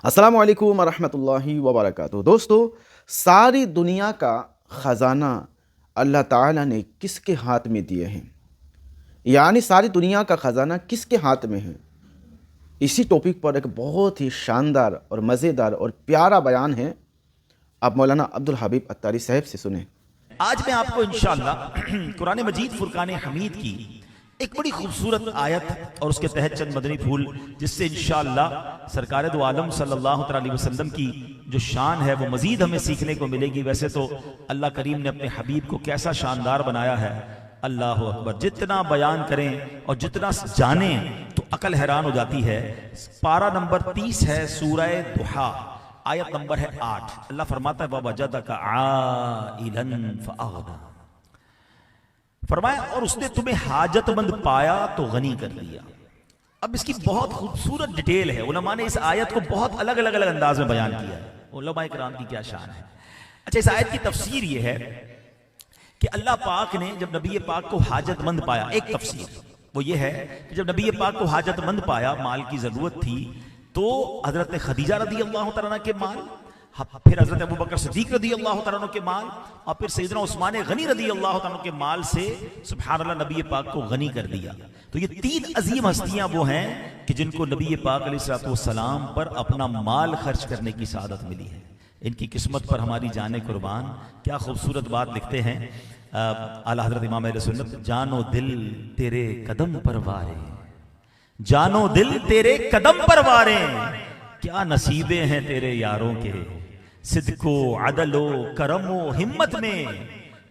अस्सलामु अलैकुम वरहमतुल्लाहि वबरकातुहू। दोस्तों, सारी दुनिया का ख़जाना अल्लाह ताला ने किसके हाथ में दिए हैं, यानी सारी दुनिया का ख़जाना किसके हाथ में है। इसी टॉपिक पर एक बहुत ही शानदार और मज़ेदार और प्यारा बयान है। आप मौलाना अब्दुल हबीब अत्तारी साहब से सुने। आज मैं आपको इंशाअल्लाह कुरान मजीद फुरकान हमीद की एक बड़ी खूबसूरत आयत और उसके तहत चंद मदनी फूल, जिससे इंशाअल्लाह सरकार दो आलम सल्लल्लाहु अलैहि वसल्लम की जो शान है वो मजीद हमें सीखने को मिलेगी। वैसे तो अल्लाह करीम ने अपने हबीब को कैसा शानदार बनाया है, अल्लाह अकबर। जितना बयान करें और जितना जाने तो अकल हैरान हो जाती है। पारा नंबर 30 है, सूरह दुहा, आयत नंबर है 8। अल्लाह फरमाता है ववजदका आइलन फअगना, फरमाया और उसने तुम्हें हाजतमंद पाया तो गनी कर दिया। अब इसकी बहुत खूबसूरत डिटेल है। उलमा ने इस आयत को बहुत अलग अलग अंदाज में बयान किया है। उलमा इकराम की क्या शान है। अच्छा, इस आयत की तफसीर ये है कि अल्लाह पाक ने जब नबी पाक को हाजतमंद पाया, एक तफसीर वो ये है कि जब नबी पाक को हाजतमंद पाया, माल की जरूरत थी, तो हजरत खदीजा रदी अल्लाह तआला के माल, फिर हजरत अबू बकर सिद्दीक रदी अल्लाह तआला के माल, और फिर सैयदना उस्मान गनी रदी अल्लाह तआला के माल से सुभान अल्लाह नबी पाक को गनी कर दिया। तो ये तीन अजीम हस्तियां वो हैं कि जिनको नबी पाक अलैहिस्सलाम पर अपना माल खर्च करने की सआदत मिली है। इनकी किस्मत पर हमारी जाने कुर्बान। क्या खूबसूरत बात लिखते हैं आला हजरत इमाम अहले सुन्नत, जानो दिल तेरे कदम पर वारे, जानो दिल तेरे कदम पर वारे, क्या नसीबे हैं तेरे यारों के, सिद्को अदलो करमो हिम्मत में,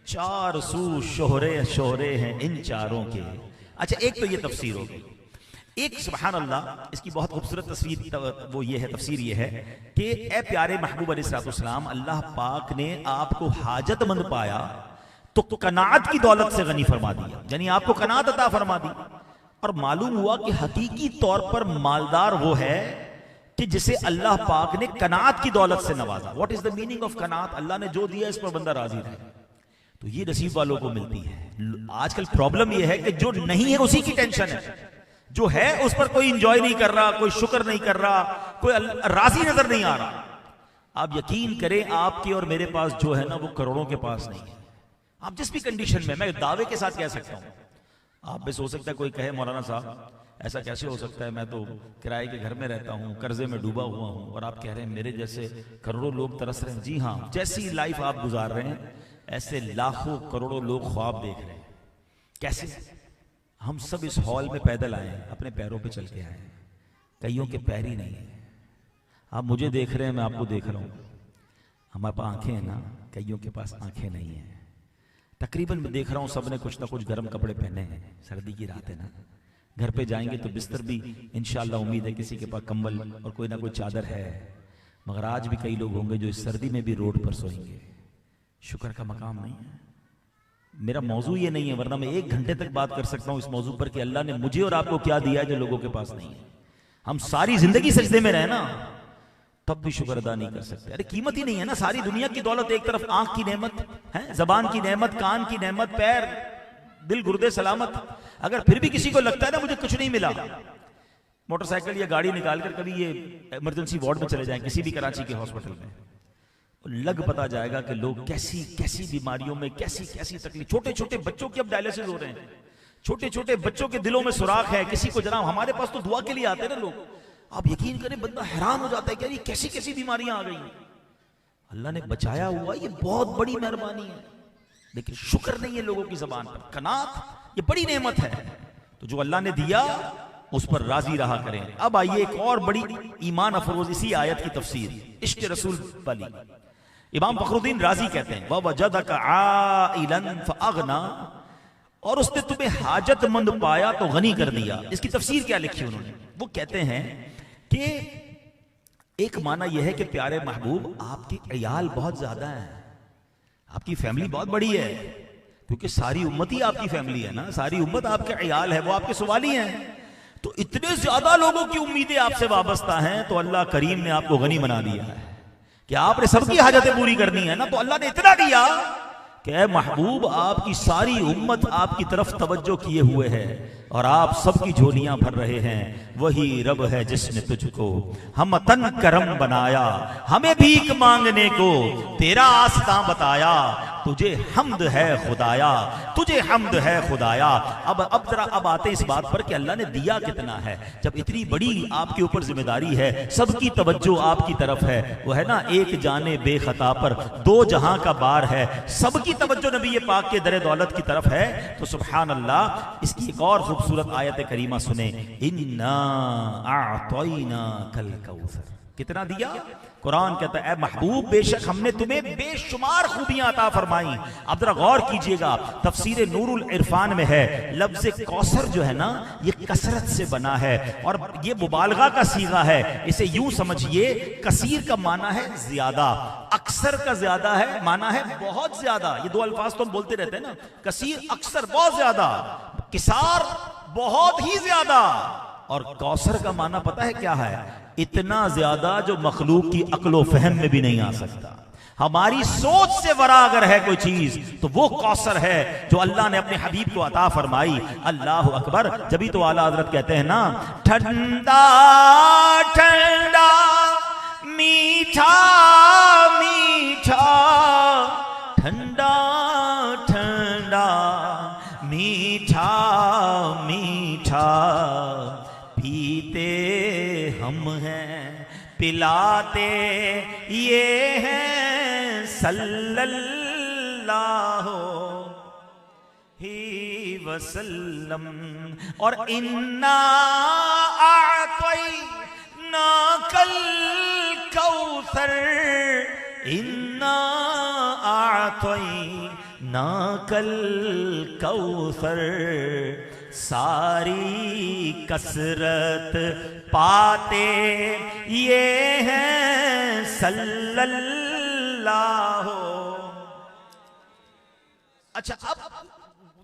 चार सू शोहरे शोहरे हैं इन चारों के। अच्छा, एक तो ये तफसीर हो गई। एक सुभान अल्लाह, इसकी बहुत खूबसूरत तस्वीर वो ये है, तफसीर ये है कि ए प्यारे महबूब अलैहिस्सलाम, अल्लाह पाक ने आपको हाजतमंद पाया तो कनात की दौलत से गनी फरमा दिया, यानी आपको कनात अता फरमा दी। और मालूम हुआ कि हकीकी तौर पर मालदार वो है कि जिसे अल्लाह पाक ने कनात की दौलत से नवाजा। What is the meaning of कनात? अल्लाह ने जो दिया इस पर बंदा राजी रहे, तो ये नसीब वालों को मिलती है। आजकल प्रॉब्लम ये है कि जो नहीं है उसी की टेंशन है, जो है उस पर कोई इंजॉय नहीं कर रहा, कोई शुक्र नहीं कर रहा, कोई राजी नजर नहीं आ रहा। आप यकीन करें, आपके और मेरे पास जो है ना वो करोड़ों के पास नहीं है। आप जिस भी कंडीशन में, मैं दावे के साथ कह सकता हूं, आप भी सोच सकता है कोई कहे मौलाना साहब ऐसा कैसे हो सकता है, मैं तो किराए के घर में रहता हूँ, कर्जे में डूबा हुआ हूँ, और आप कह रहे हैं मेरे जैसे करोड़ों लोग तरस रहे हैं। जी हाँ, जैसी लाइफ आप गुजार रहे हैं ऐसे लाखों करोड़ों लोग ख्वाब देख रहे हैं। कैसे? हम सब इस हॉल में पैदल आए हैं, अपने पैरों पे चल के आए हैं, कईयों के पैर ही नहीं है। आप मुझे देख रहे हैं, मैं आपको देख रहा हूँ, हमारे पास आंखें हैं ना, कईयों के पास आंखें नहीं है। तकरीबन मैं देख रहा हूँ सबने कुछ ना कुछ गर्म कपड़े पहने हैं, सर्दी की रात है ना। घर पे जाएंगे तो बिस्तर भी इंशाअल्लाह उम्मीद है किसी के पास कंबल और कोई ना कोई चादर है, मगर आज भी कई लोग होंगे जो इस सर्दी में भी रोड पर सोएंगे। शुक्र का मकाम नहीं है। मेरा मौजू ये नहीं है, वरना मैं 1 घंटे तक बात कर सकता हूँ इस मौजू पर कि अल्लाह ने मुझे और आपको क्या दिया है जो लोगों के पास नहीं है। हम सारी जिंदगी सजदे में रहे ना, तब भी शुक्र अदा नहीं कर सकते। अरे कीमत ही नहीं है ना। सारी दुनिया की दौलत, एक तरफ आंख की नेमत है, जबान की नेमत, कान की नेमत, पैर, दिल, गुर्दे सलामत, अगर फिर भी किसी को लगता है ना मुझे कुछ नहीं मिला, मोटरसाइकिल या गाड़ी निकाल कर कभी ये इमरजेंसी वार्ड में चले जाएं किसी भी कराची के हॉस्पिटल में, लग पता जाएगा कि लोग कैसी कैसी बीमारियों में, कैसी कैसी तकलीफ। छोटे छोटे बच्चों की अब डायलिसिस हो रहे हैं, छोटे छोटे बच्चों के दिलों में सुराख है। किसी को जनाब, हमारे पास तो दुआ के लिए आते हैं ना लोग, आप यकीन करें बंदा हैरान हो जाता है कि ये कैसी कैसी बीमारियां आ गई हैं। अल्लाह ने बचाया हुआ, ये बहुत बड़ी मेहरबानी है, लेकिन शुक्र नहीं है लोगों की जबान पर। कनात ये बड़ी नेमत है, तो जो अल्लाह ने दिया उस पर राजी रहा करें। अब आइए एक और बड़ी ईमान अफरोज इसी आयत की तफसीर, इश्क रसूल वाली। इमाम फखरुद्दीन राजी कहते हैं ववजदका आइलन फअगना, और उसने तुम्हें हाजतमंद पाया तो गनी कर दिया। इसकी तफसीर क्या लिखी उन्होंने? वो कहते हैं कि एक माना यह है कि प्यारे महबूब आपके अयाल बहुत ज्यादा है, आपकी फैमिली बहुत बड़ी है, क्योंकि सारी उम्मत ही आपकी फैमिली है ना, सारी उम्मत आपके अयाल है, वो आपके सवाली हैं। तो इतने ज्यादा लोगों की उम्मीदें आपसे वाबस्ता हैं, तो अल्लाह करीम ने आपको गनी बना दिया है कि आपने सबकी हाजतें पूरी करनी है ना। तो अल्लाह ने इतना दिया कि महबूब आपकी सारी उम्मत आपकी तरफ तवज्जो किए हुए है, और आप सबकी झोलियां भर रहे हैं। वही रब है जिसने तुझको हम तन करम बनाया, हमें भीख मांगने को तेरा आस्था बताया। तुझे हम्द है खुदाया, तुझे हम्द है खुदाया। अब जरा अब आते इस बात पर कि अल्लाह ने दिया कितना है। जब इतनी बड़ी आपके ऊपर जिम्मेदारी है, सबकी तवज्जो आपकी तरफ है, वो है ना एक जाने बेखता पर दो जहां का बार है, सबकी तवज्जो नबी पाक के दरे दौलत की तरफ है। तो सुभान अल्लाह, इसकी एक और खूबसूरत आयत करीमा सुने, इन्ना आतैना कल कौसर। कितना दिया? कुरान कहता है, ए महबूब बेशक हमने तुम्हें बेशुमार खूबियां अता फरमाई। अब जरा गौर कीजिएगा, तफसीर नूरुल इरफान में है, लफ्ज़ कौसर जो है ना, ये कसरत से बना है और ये मुबालगा का सीगा है। इसे यूं समझिए, कसीर का माना है ज्यादा, अक्सर का ज्यादा है माना है बहुत ज्यादा। ये दो अल्फाज तो हम बोलते रहते हैं ना, कसीर अक्सर बहुत ज्यादा, किसार बहुत ही ज्यादा। और कौसर का माना पता है क्या है? इतना ज्यादा जो मखलूक की अक्लो फहम में भी नहीं आ सकता। हमारी सोच से वरा अगर है कोई चीज तो वो कौसर है जो अल्लाह ने अपने हबीब को अता फरमाई। अल्लाह अकबर। जब तो आला हजरत कहते हैं ना, ठंडा ठंडा मीठा मीठा, ठंडा ठंडा मीठा मीठा, पीते हम हैं पिलाते ये हैं सल्लल्लाहु ही वसल्लम। और इन्ना आतैना कल कौसर, इन्ना आतैना कल कौसर, सारी कसरत पाते ये हैं सल्लल्लाहु। अच्छा, अब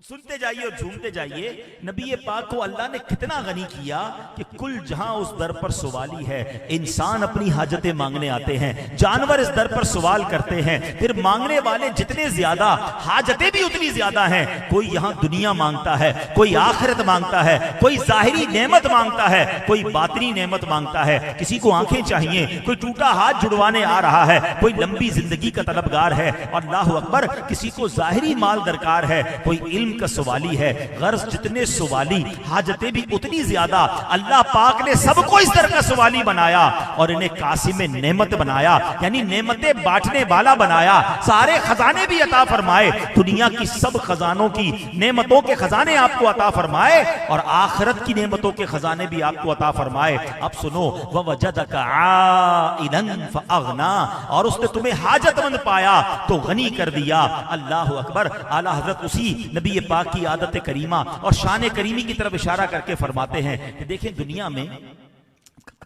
सुनते जाइए और झूमते जाइए, नबी पाक को अल्लाह ने कितना गनी किया कि कुल जहां उस दर पर सवाली है। इंसान अपनी हाजतें मांगने आते हैं, जानवर इस दर पर सवाल करते हैं, फिर मांगने वाले जितने ज्यादा हाजतें भी उतनी ज्यादा हैं। कोई यहां दुनिया मांगता है, कोई आखिरत मांगता है, कोई जाहिरी नेमत मांगता है, कोई बातनी नेमत मांगता है। किसी को आंखें चाहिए, कोई टूटा हाथ जुड़वाने आ रहा है, कोई लंबी जिंदगी का तलबगार है। अल्लाह अकबर। किसी को जाहिरी माल दरकार है, कोई इल्म का सवाली है। गर्ज जितने सवाली, हाजतें भी उतनी ज्यादा। अल्लाह पाक ने सबको इस तरह का सवाली बनाया और इन्हें कासिम नेमत बनाया, यानी नेमतें बांटने वाला बनाया। सारे खजाने भी अता फरमाए, दुनिया की सब खजानों की नेमतों के खजाने आपको अता फरमाए और आखिरत की नेमतों के खजाने भी आपको अता फरमाए। अब सुनो, ववजदका आइलन फअगना, और उसने तुम्हें हाजतमंद पाया तो गनी कर दिया। अल्लाह अकबर। आला हजरत उसी नबी पाक की आदत करीमा और शान करीमी की तरफ इशारा करके फरमाते हैं कि देखें, दुनिया में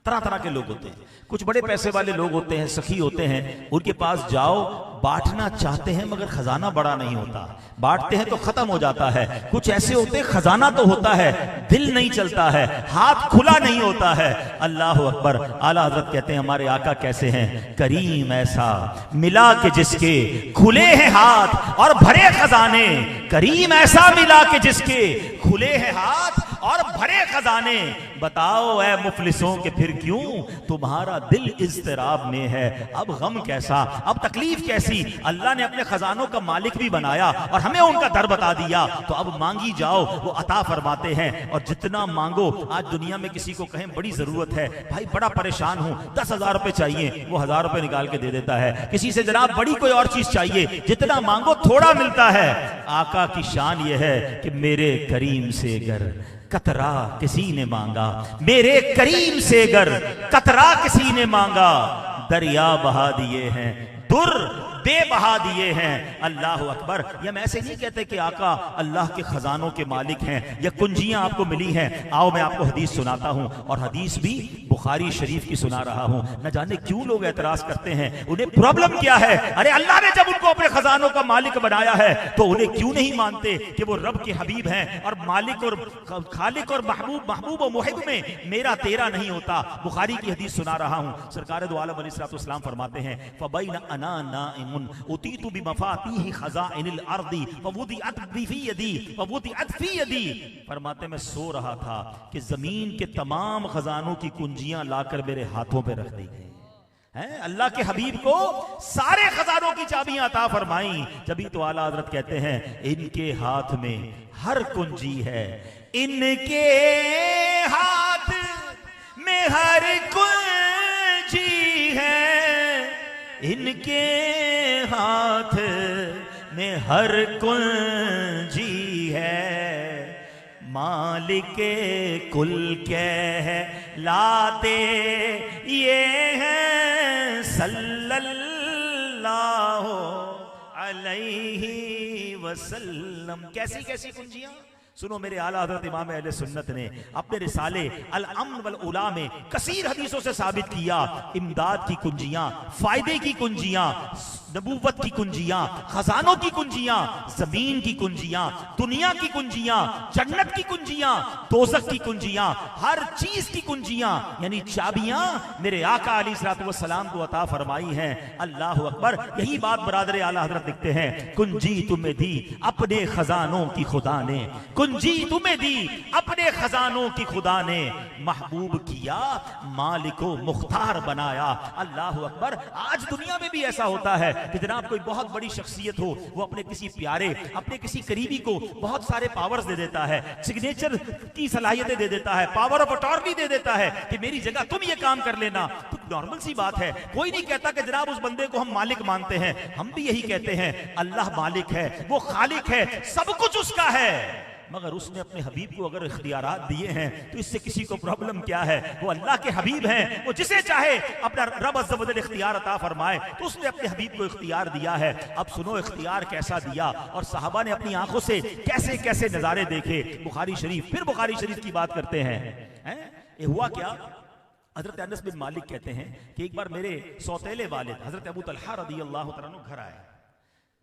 तरह तरह के लोग होते हैं। कुछ बड़े पैसे वाले लोग होते हैं, सखी होते हैं, उनके पास जाओ, बांटना चाहते हैं मगर खजाना बड़ा नहीं होता, बांटते हैं तो खत्म हो जाता है। कुछ ऐसे होते हैं, खजाना तो होता है, दिल नहीं चलता है, हाथ खुला नहीं होता है। अल्लाह अकबर। आला हजरत कहते हैं, हमारे आका कैसे हैं? करीम ऐसा मिला के जिसके खुले हैं हाथ और भरे खजाने, करीम ऐसा मिला के जिसके खुले हैं हाथ और भरे खजाने। बताओ ऐ मुफलिसों के फिर क्यों तुम्हारा दिल इज़्तिराब में है? अब गम कैसा, अब तकलीफ कैसी? अल्लाह ने अपने खजानों का मालिक भी बनाया और हमें उनका दर बता दिया। तो अब मांगी जाओ, वो अता फरमाते हैं। और जितना मांगो, आज दुनिया में किसी को कहें बड़ी जरूरत है, भाई बड़ा परेशान हूं, 10,000 रुपए चाहिए, वो 1,000 रुपए निकाल के दे देता है। किसी से जनाब बड़ी कोई और चीज चाहिए, जितना मांगो थोड़ा मिलता है। आका की शान यह है कि मेरे करीम से गर कतरा किसी ने मांगा, मेरे करीम से गर कतरा किसी ने मांगा, दरिया बहा दिए हैं, दुर दे बहा दिए हैं। अल्लाह अकबर। ये हम ऐसे नहीं कहते कि आका अल्लाह के खजानों के मालिक हैं या कुंजियां आपको मिली हैं। आओ मैं आपको हदीस सुनाता हूं, और हदीस भी बुखारी शरीफ की सुना रहा हूं। न जाने क्यों लोग एतराज करते हैं, उन्हें प्रॉब्लम क्या है? अरे अल्लाह ने जब उनको अपने खजानों का मालिक बनाया है तो उन्हें क्यों नहीं मानते कि वो रब के हबीब हैं और मालिक और खालिक और महबूब और मुहिब में मेरा तेरा नहीं होता। बुखारी की हदीस सुना रहा हूं, सरकार दो आलम अलैहिस्सलाम फरमाते हैं फबैन अना नाइमुन उतीतु बिमफातीहि खज़ाइनिल अर्दी फवुदिअत फी यदी फवुदिअत फी यदी। फरमाते मैं सो रहा था कि जमीन के तमाम खजानों की कुंजियां लाकर मेरे हाथों पे रख दी गई हैं। अल्लाह के हबीब को सारे खजानों की चाबियां अता फरमाई। जब तो आला हजरत कहते हैं इनके हाथ में हर कुंजी है, इनके हाथ में हर कुंजी है, इनके हाथ में हर कुंजी है, मालिके कुल कहलाते ये हैं सल्लल्लाहु अलैहि वसल्लम। कैसी कैसी कुंजियां सुनो, मेरे आला हज़रत इमाम अहले सुन्नत ने अपने रिसाले अल अम्न वल उला में कसीर हदीसों से साबित किया, इमदाद की कुंजियां, फायदे की कुंजियां, नबूवत की कुंजियां, खजानों की कुंजियां, जमीन की कुंजियां, दुनिया की कुंजियां, जन्नत की कुंजियां, दोज़ख की कुंजियां, हर चीज की कुंजियां यानी चाबियां मेरे आका अलैहिस्सलातु वस्सलाम को अता फरमाई हैं। अल्लाह अकबर। यही बात बरादर आला हज़रत लिखते हैं, कुंजी तुम्हें दी अपने खजानों की खुदा ने, कुंजी तुम्हें दी अपने खजानों की खुदा ने, महबूब किया मालिको मुख्तार बनाया। अल्लाह अकबर। आज दुनिया में भी ऐसा होता है कि जनाब कोई बहुत बड़ी शख्सियत हो, वो अपने किसी प्यारे, अपने किसी करीबी को बहुत सारे पावर्स दे देता है, सिग्नेचर की सलाहियतें दे देता है, पावर ऑफ अटॉर्नी दे देता है कि मेरी जगह तुम ये काम कर लेना। तो नॉर्मल सी बात है, कोई नहीं कहता कि जनाब उस बंदे को हम मालिक मानते हैं। हम भी यही कहते हैं अल्लाह मालिक है, वो खालिक है, सब कुछ उसका है, मगर उसने अपने हबीब को अगर इख्तियारात दिए हैं तो इससे किसी को प्रॉब्लम क्या है? वो अल्लाह के हबीब हैं, वो जिसे चाहे अपना रब अज़्ज़ व जल इख्तियार अता फरमाए, तो उसने अपने हबीब को इख्तियार दिया है। अब सुनो इख्तियार कैसा दिया और सहाबा ने अपनी आंखों से कैसे कैसे नजारे देखे। बुखारी शरीफ, फिर बुखारी शरीफ की बात करते हैं। ये हुआ क्या? हजरत अनस बिन मालिक कहते हैं कि एक बार मेरे सौतेले वालिद हजरत अबू तलहा रज़ियल्लाहु तआला अन्हु घर आए।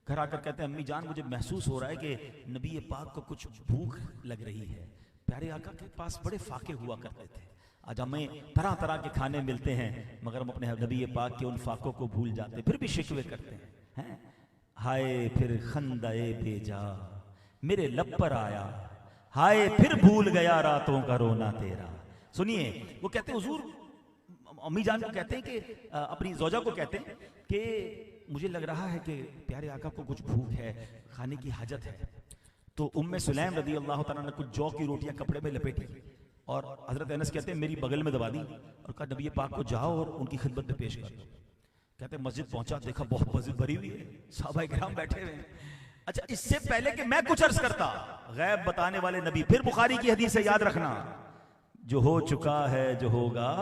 घर आकर कहते हैं अम्मी जान मुझे महसूस हो रहा है कि नबी पाक को कुछ भूख लग रही है। प्यारे आका के पास बड़े फाके हुआ करते थे, आज हमें तरह तरह के खाने मिलते हैं मगर हम अपने नबी पाक के उन फाकों को भूल जाते, फिर भी शिकवे करते हैं। हाय फिर खंदाए भेजा मेरे लब पर आया, हाय फिर भूल गया रातों का रोना तेरा। सुनिए, वो कहते हैं हुजूर, अम्मी जान को कहते हैं कि अपनी जोजा को कहते हैं कि मुझे लग रहा है कि प्यारे आका को कुछ भूख है, खाने की हाजत है। तो उम्मे सुलैम रज़ियल्लाहु तआला ने कुछ जौ की रोटियां कपड़े में लपेटी और हजरत अनस कहते हैं मेरी बगल में दबा दी और कहा नबी पाक को जाओ और उनकी खिदमत में पेश कर दो। कहते हैं मस्जिद पहुंचा, देखा बहुत मस्जिद भरी हुई है, सहाबाए किराम बैठे हुए हैं। अच्छा, इससे पहले कि मैं कुछ अर्ज करता, गैब बताने वाले नबी, फिर बुखारी की हदीस से याद रखना, जो हो चुका है जो होगा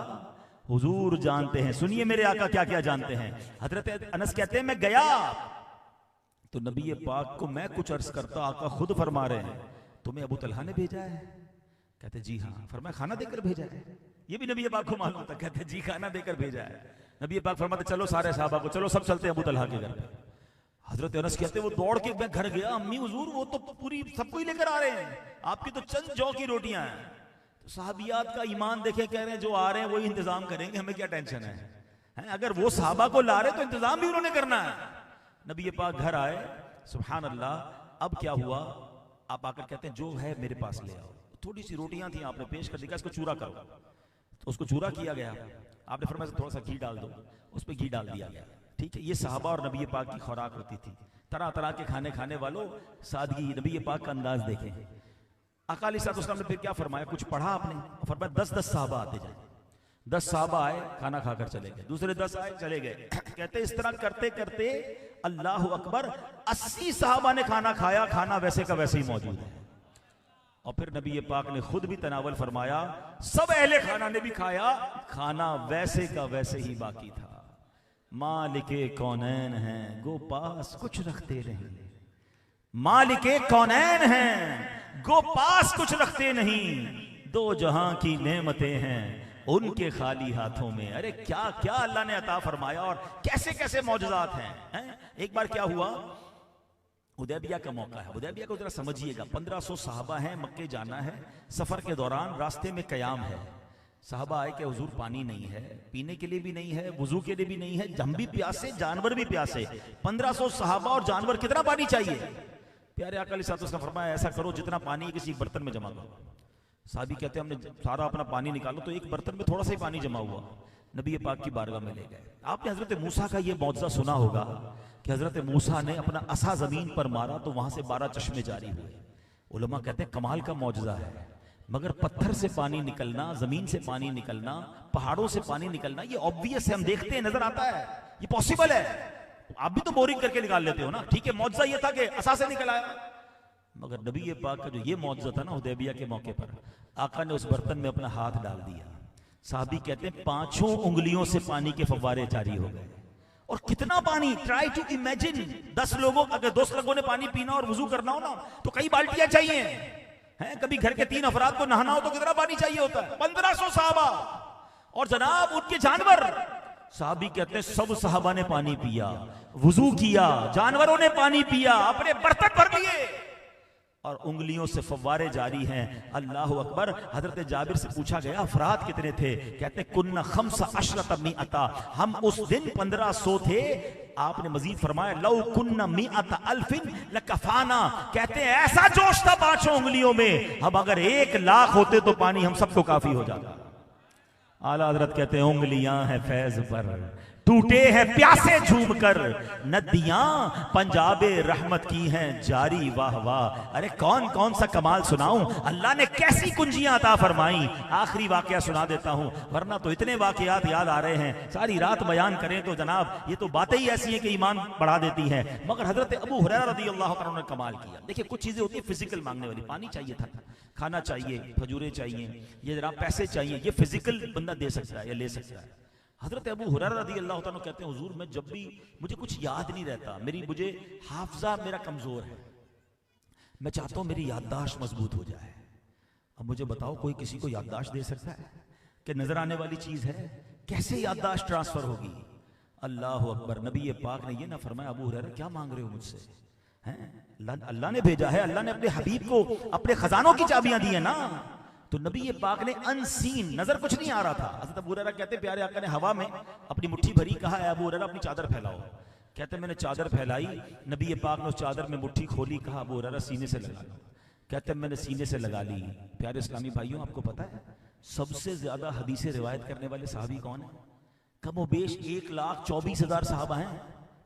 हुजूर जानते हैं। सुनिए मेरे आका क्या क्या जानते हैं। हजरत अनस कहते हैं मैं गया तो नबी पाक को मैं कुछ अर्ज करता, आका खुद फरमा रहे हैं तुम्हें अबू तलहा ने भेजा है? कहते जी हाँ। फरमाया खाना देकर भेजा है? ये भी नबी पाक को मालूम था। कहते जी खाना देकर भेजा है। नबी पाक फरमाते चलो सारे साहबा को, चलो सब चलते हैं अबू तलहा के घर पे। हजरत अनस कहते वो दौड़ के मैं घर गया, अम्मी हुजूर वो तो पूरी सबको ही लेकर आ रहे हैं, आपकी तो चंद जौ की रोटियां हैं। तो साहबियात का ईमान देखे, कह रहे हैं जो आ रहे हैं वही इंतजाम करेंगे, हमें क्या टेंशन है? अगर वो साहबा को ला रहे तो इंतजाम भी उन्होंने करना है। नबी पाक घर आए, सुभान अल्लाह। अब क्या हुआ? आप आकर कहते हैं जो है मेरे पास ले आओ। थोड़ी सी रोटियां थी, आपने पेश कर दिया, इसको चूरा करो। तो उसको चूरा किया गया। आपने फरमाया थोड़ा सा घी डाल दो, उस पर घी डाल दिया गया। ठीक है, ये सहाबा और नबी पाक की खुराक होती थी। तरह तरह के खाने खाने वालों, सादगी, नबी पाक का अंदाज देखें। आका अलैहिस्सलाम ने फिर क्या फरमाया? कुछ पढ़ा आपने? फरमाया 10-10 साहबा आते जाए। 10 साहबा आए, खाना खाकर चले गए, दूसरे 10 आए चले गए। कहते इस तरह करते करते अल्लाह अकबर 80 साहबा ने खाना खाया, खाना वैसे का वैसे ही मौजूद है। और फिर नबी पाक ने खुद भी तनावल फरमाया, सब अहले खाना ने भी खाया, खाना वैसे का वैसे ही बाकी था। मालिके कौनैन हैं, गो पास कुछ रखते नहीं। मालिके कौनैन हैं, गो पास कुछ रखते नहीं। दो जहां की नेमतें हैं, उनके खाली हाथों में। अरे क्या क्या अल्लाह ने अता फरमाया और कैसे कैसे मौजज़ात हैं। एक बार क्या हुआ, हुदैबिया का मौका है। हुदैबिया को जरा समझिएगा, 1500 सहाबा हैं, मक्के जाना है। सफर के दौरान रास्ते में कयाम है। साहबा आए कि हुजूर पानी नहीं है, पीने के लिए भी नहीं है, वुजू के लिए भी नहीं है, हम भी प्यासे, जानवर भी प्यासे। 1500 सहाबा और जानवर, कितना पानी चाहिए? प्यारे आका अलैहि सल्लल्लाहु अलैहि वसल्लम ने फरमाया ऐसा करो जितना पानी किसी बर्तन में जमा करो। साहबी कहते हैं हमने सारा अपना पानी निकालो तो एक बर्तन में थोड़ा सा ही पानी जमा हुआ। नबी पाक की बारगाह में ले गए। आपने हजरत मूसा का ये मौजज़ा सुना होगा कि हजरत मूसा ने अपना असा जमीन पर मारा तो वहां से 12 चश्मे जारी हुए। उलमा कहते हैं कमाल का मौजज़ा है। मगर पत्थर से पानी निकलना, जमीन से पानी निकलना, पहाड़ों से पानी निकलना, ये ऑब्वियस है, हम देखते हैं, नजर आता है, ये पॉसिबल है। आप भी तो बोरिंग करके निकाल लेते हो ना। ठीक है, मौजज़ा ये था कि असा से निकल आया। मगर नबी पाक का जो ये मौजज़ा था ना हुदैबिया के मौके पर, आका ने उस बर्तन में अपना हाथ डाल दिया। साहबी कहते हैं 5 उंगलियों से पानी के फव्वारे जारी हो गए। और कितना पानी, ट्राई टू इमेजिन, 10 लोगों, अगर 10 लोगों ने पानी पीना और वुजू करना हो ना तो कई बाल्टियां चाहिए हैं। कभी घर के 3 अफराद को नहाना हो तो कितना पानी चाहिए होता है? 1500 साहबा और जनाब उनके जानवर। साहबी कहते हैं सब साहबा ने पानी पिया, वुजू किया, जानवरों ने पानी पिया, अपने बर्तन भर लिए और उंगलियों से फव्वारे जारी हैं। अल्लाह अकबर। हजरत जाबिर से पूछा गया अफराद कितने थे? कहते कुन्ना खम्सा अशरत मिअता, हम उस दिन 1500 थे। आपने मजीद फरमाया लौ कुन्ना मिअता अल्फिन लकफाना, कहते हैं ऐसा जोश था 5 उंगलियों में, हम अगर 1 लाख होते तो पानी हम सबको काफी हो जाता। आला हजरत कहते हैं उंगलियां हैं फैज पर, टूटे हैं प्यासे झूमकर, नदियां पंजाबे रहमत की हैं जारी, वाह वाह। अरे कौन कौन सा कमाल सुनाऊं, अल्लाह ने कैसी कुंजियां अता फरमाई। आखिरी वाकया सुना देता हूं, वरना तो इतने वाकयात याद आ रहे हैं, सारी रात बयान करें तो जनाब ये तो बातें ही ऐसी हैं कि ईमान बढ़ा देती हैं। मगर हजरत अबू हुरैरा रज़ियल्लाहु अन्हु ने कमाल किया। देखिए कुछ चीजें होती है फिजिकल मांगने वाली, पानी चाहिए था, खाना चाहिए, खजूरें चाहिए, ये जरा पैसे चाहिए, ये फिजिकल बंदा दे सकता है या ले सकता है। हजरत अबू हुरैरा रज़ियल्लाहु अन्हु कहते हैं हुजूर मैं जब भी मुझे कुछ याद नहीं रहता, मुझे हाफजा मेरा कमजोर है, मैं चाहता हूं मेरी याददाश्त मजबूत हो जाए। अब मुझे बताओ कोई किसी को याददाश्त दे सकता है कि नजर आने वाली चीज है, कैसे याददाश्त ट्रांसफर होगी? अल्लाह अकबर। नबी पाक ने ये ना फरमाया अबू हुरैरा क्या मांग रहे हो मुझसे? हैं अल्लाह ने भेजा है, अल्लाह ने अपने हबीब को अपने खजानों की चाबियां दी है ना। तो नबी पाक ने अनसीन, नजर कुछ नहीं आ रहा था। हज़रत अबू हुरैरा कहते प्यारे आका ने हवा में अपनी मुट्ठी भरी, कहा है अबू हुरैरा अपनी चादर फैलाओ। कहते मैंने चादर फैलाई, नबी पाक ने उस चादर में मुट्ठी खोली, कहा अबू हुरैरा सीने से लगा लो। कहते मैंने सीने से लगा ली। प्यारे इस्लामी भाइयों आपको पता है सबसे ज्यादा हदीसें रिवायत करने वाले सहाबी कौन है? कमोबेश 1,24,000 सहाबा हैं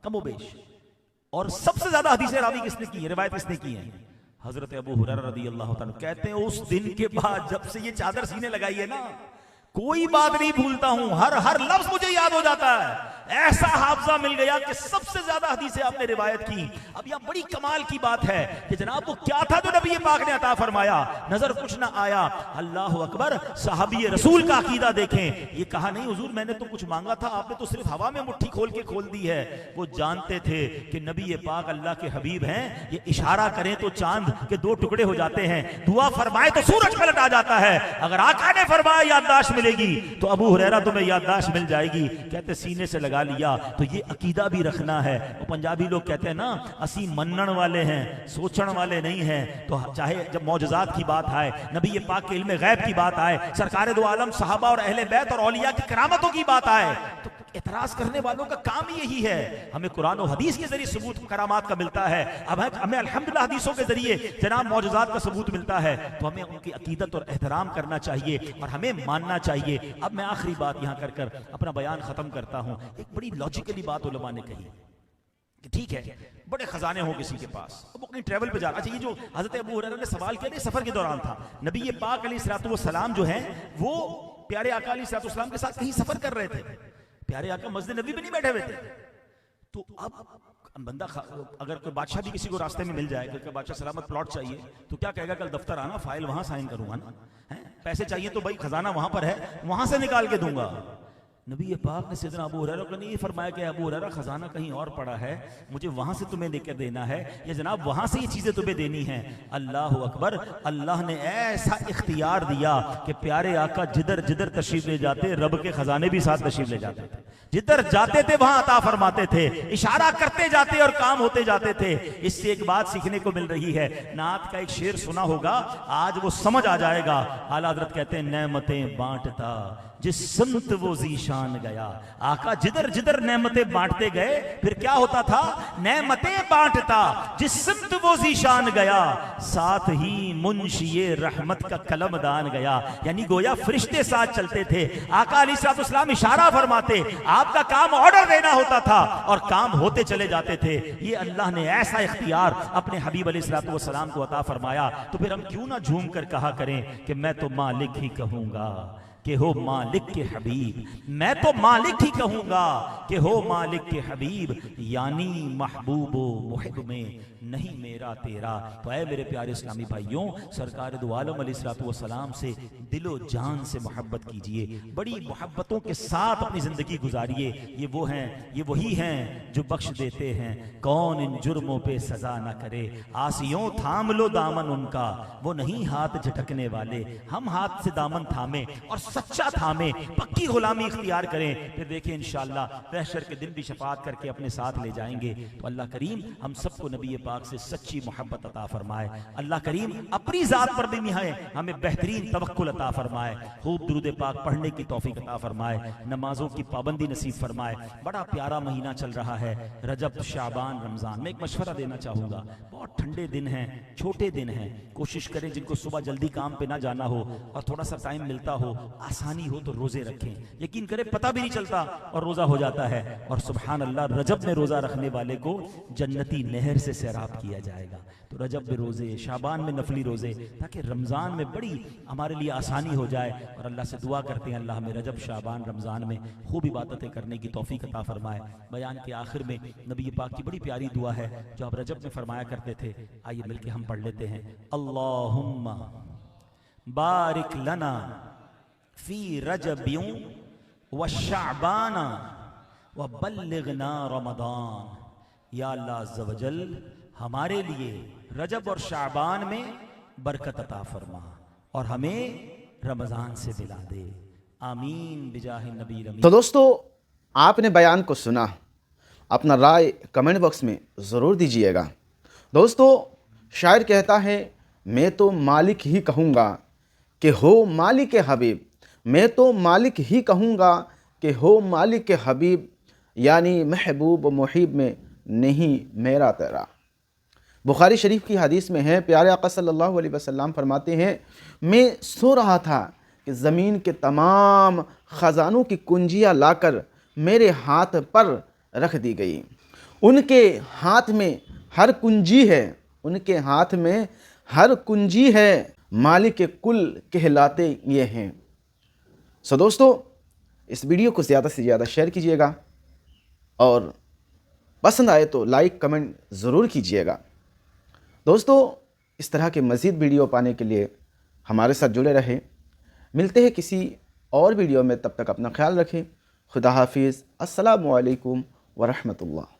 कमोबेश। और सबसे ज्यादा हदीसें रावी किसने की है, रिवायत किसने की है? हजरत अबू हुरैरा रज़ियल्लाहु ताला कहते हैं उस दिन के बाद जब से ये चादर सीने लगाई है ना, कोई बात नहीं भूलता हूं, हर लफ्ज मुझे याद हो जाता है। ऐसा हाफजा मिल गया कि सबसे ज्यादा हदीसें आपने रिवायत की। अब यहां बड़ी कमाल की बात है कि जनाब वो क्या था जो नबी पाक ने अता फरमाया, नजर कुछ ना आया। अल्लाह अकबर। सहाबी रसूल का अकीदा देखें, ये कहा नहीं हुजूर मैंने तो कुछ मांगा था, आपने तो सिर्फ हवा में मुट्ठी खोल के खोल दी है। वो जानते थे कि नबी पाक अल्लाह के हबीब हैं, ये इशारा करें तो चांद के 2 टुकड़े हो जाते हैं, दुआ फरमाए तो सूरज पलट आ जाता है। अगर आका ने फरमाया याददाश्त मिलेगी तो अबू हुरैरा तुम्हें याददाश्त मिल जाएगी। कहते सीने से लगा लिया। तो ये अकीदा भी रखना है। वो पंजाबी लोग कहते हैं ना असी मनन वाले हैं, सोचण वाले नहीं हैं। तो चाहे जब मौजज़ात की बात आए, नबी पाक के इल्म गैब की बात आए, सरकार दो आलम सहाबा और अहले बैत और औलिया की करामतों की बात आए, तो एतराज करने वालों का काम ही यही है। हमें कुरान और हदीस के जरिए सबूत करामात का मिलता है। अब हमें अल्हम्दुलिल्लाह हदीसों के जरिए जनाब मौजज़ात का सबूत मिलता है, तो हमें उनकी अकीदत और एहतराम करना चाहिए और हमें मानना चाहिए। अब मैं आखिरी बात यहां कर अपना बयान खत्म करता हूं। एक बड़ी लॉजिकली बात उलमा ने कही कि ठीक है बड़े खजाने हो किसी के पास, अब वो कहीं ट्रैवल पे जा रहा। अच्छा ये जो हजरत अबू हुरैरा ने सवाल किया सफर के दौरान था, नबी पाक अलैहिस्सलाम जो है वो प्यारे आका अलैहिस्सलाम के साथ कहीं सफर कर रहे थे। प्यारे आका मस्जिद नबी में नहीं बैठे हुए थे। तो अब बंदा अगर कोई बादशाह भी किसी को रास्ते में मिल जाए, क्योंकि बादशाह सलामत प्लॉट चाहिए, तो क्या कहेगा कल दफ्तर आना, फाइल वहां साइन करूंगा ना, पैसे चाहिए तो भाई खजाना वहां पर है, वहां से निकाल के दूंगा। नबी पाक ने सैयदना अबू हुरैरा को नहीं फरमाया कि अबू हुरैरा खजाना कहीं और पड़ा है, मुझे वहां से तुम्हें लेकर देना है, या जनाब वहां से ये चीजें तुम्हें देनी है। अल्लाह अकबर, अल्लाह ने ऐसा इख्तियार दिया कि प्यारे आका जिधर जिधर तशरीफ ले जाते रब के खजाने भी साथ तशरीफ ले जाते थे, जिधर जाते थे वहां अता फरमाते थे, इशारा करते जाते और काम होते जाते थे। इससे एक बात सीखने को मिल रही है, नात का एक शेर सुना होगा, आज वो समझ आ जाएगा। आला हज़रत कहते हैं नेमतें बांटता जिस संत वो जीशान गया। आका जिधर जिधर नेमतें बांटते गए, फिर क्या होता था, नेमतें बांटता जिस संत वो जीशान गया, साथ ही मुंशिए रहमत का कलमदान गया। यानी गोया फरिश्ते साथ चलते थे। आका अलैहिस्सलाम इशारा फरमाते, आपका काम ऑर्डर देना होता था और काम होते चले जाते थे। ये अल्लाह ने ऐसा इख्तियार अपने हबीब अलैहिस्सलाम को अता फरमाया। तो फिर हम क्यों ना झूम कर कहा करें कि मैं तो मालिक ही कहूंगा कि हो मालिक के हबीब, मैं तो मालिक ही कहूंगा कि हो मालिक के हबीब, यानी महबूबो मुहिब में नहीं मेरा तेरा। तो ऐ मेरे प्यारे इस्लामी भाइयों, सरकार दो आलम अलैहिस्सलाम से दिलो जान से मोहब्बत कीजिए, बड़ी मोहब्बतों के साथ अपनी जिंदगी गुजारिए। ये वो हैं, ये वही हैं जो बख्श देते हैं, कौन इन जुर्मों पे सजा ना करे। आसियों थाम लो दामन उनका, वो नहीं हाथ झटकने वाले। हम हाथ से दामन थामे और सच्चा थामे, पक्की गुलामी इख्तियार करें, फिर देखिए इंशाअल्लाह महशर के दिन भी शफाअत करके अपने साथ ले जाएंगे। तो अल्लाह करीम हम सबको नबी पाक से सच्ची मोहब्बत अता फरमाए। अल्लाह करीम अपनी जात पर भी हमें बेहतरीन तवक्कुल अता फरमाए, खूब दुरूद पाक पढ़ने की तौफीक अता फरमाए, नमाजों की पाबंदी नसीब फरमाए। बड़ा प्यारा महीना चल रहा है, रजब, शाबान, रमजान। में एक मशवरा देना चाहूंगा, बहुत ठंडे दिन हैं, छोटे दिन हैं, कोशिश करें जिनको सुबह जल्दी काम पे ना जाना हो और थोड़ा सा टाइम मिलता हो, आसानी हो तो रोजे रखें। यकीन करें पता भी नहीं चलता और रोजा हो जाता है। और सुभान अल्लाह, रजब में रोजा रखने वाले को जन्नती नहर से सैराब किया जाएगा। तो रजब में रोजे, शाबान में नफली रोजे, ताकि रमजान में बड़ी हमारे लिए आसानी हो जाए। और अल्लाह से दुआ करते हैं अल्लाह हमें रजब, शाबान, रमजान में खूब इबादतें करने की तौफीक अता फरमाए। बयान के आखिर में नबी पाक की बड़ी प्यारी दुआ है जो आप रजब में फरमाया करते थे, आइए मिलके हम पढ़ लेते हैं। अल्लाहुम्मा बारिक लना फी रजबियों व शाबाना व बल्लिगना रमदान। या अल्लाह अज़्ज़ व जल, हमारे लिए रजब और शाबान में बरकत अता फरमा और हमें रमजान से दिला दे। आमीन बिजाहि नबी रमी। तो दोस्तों, आपने बयान को सुना, अपना राय कमेंट बॉक्स में ज़रूर दीजिएगा। दोस्तों, शायर कहता है, मैं तो मालिक ही कहूँगा कि हो मालिक के हबीब, मैं तो मालिक ही कहूँगा कि हो मालिक के हबीब, यानी महबूब मुहिब में नहीं मेरा तेरा। बुखारी शरीफ की हदीस में है, प्यारे आका सल्लल्लाहु अलैहि वसल्लम फरमाते हैं, मैं सो रहा था कि ज़मीन के तमाम ख़जानों की कुंजियाँ लाकर मेरे हाथ पर रख दी गई। उनके हाथ में हर कुंजी है, उनके हाथ में हर कुंजी है, मालिक के कुल कहलाते ये हैं। सो दोस्तों, इस वीडियो को ज़्यादा से ज़्यादा शेयर कीजिएगा और पसंद आए तो लाइक कमेंट ज़रूर कीजिएगा। दोस्तों, इस तरह के मज़ीद वीडियो पाने के लिए हमारे साथ जुड़े रहें। मिलते हैं किसी और वीडियो में, तब तक अपना ख्याल रखें। खुदा हाफिज़। अस्सलामु अलैकुम व रहमतुल्लाह।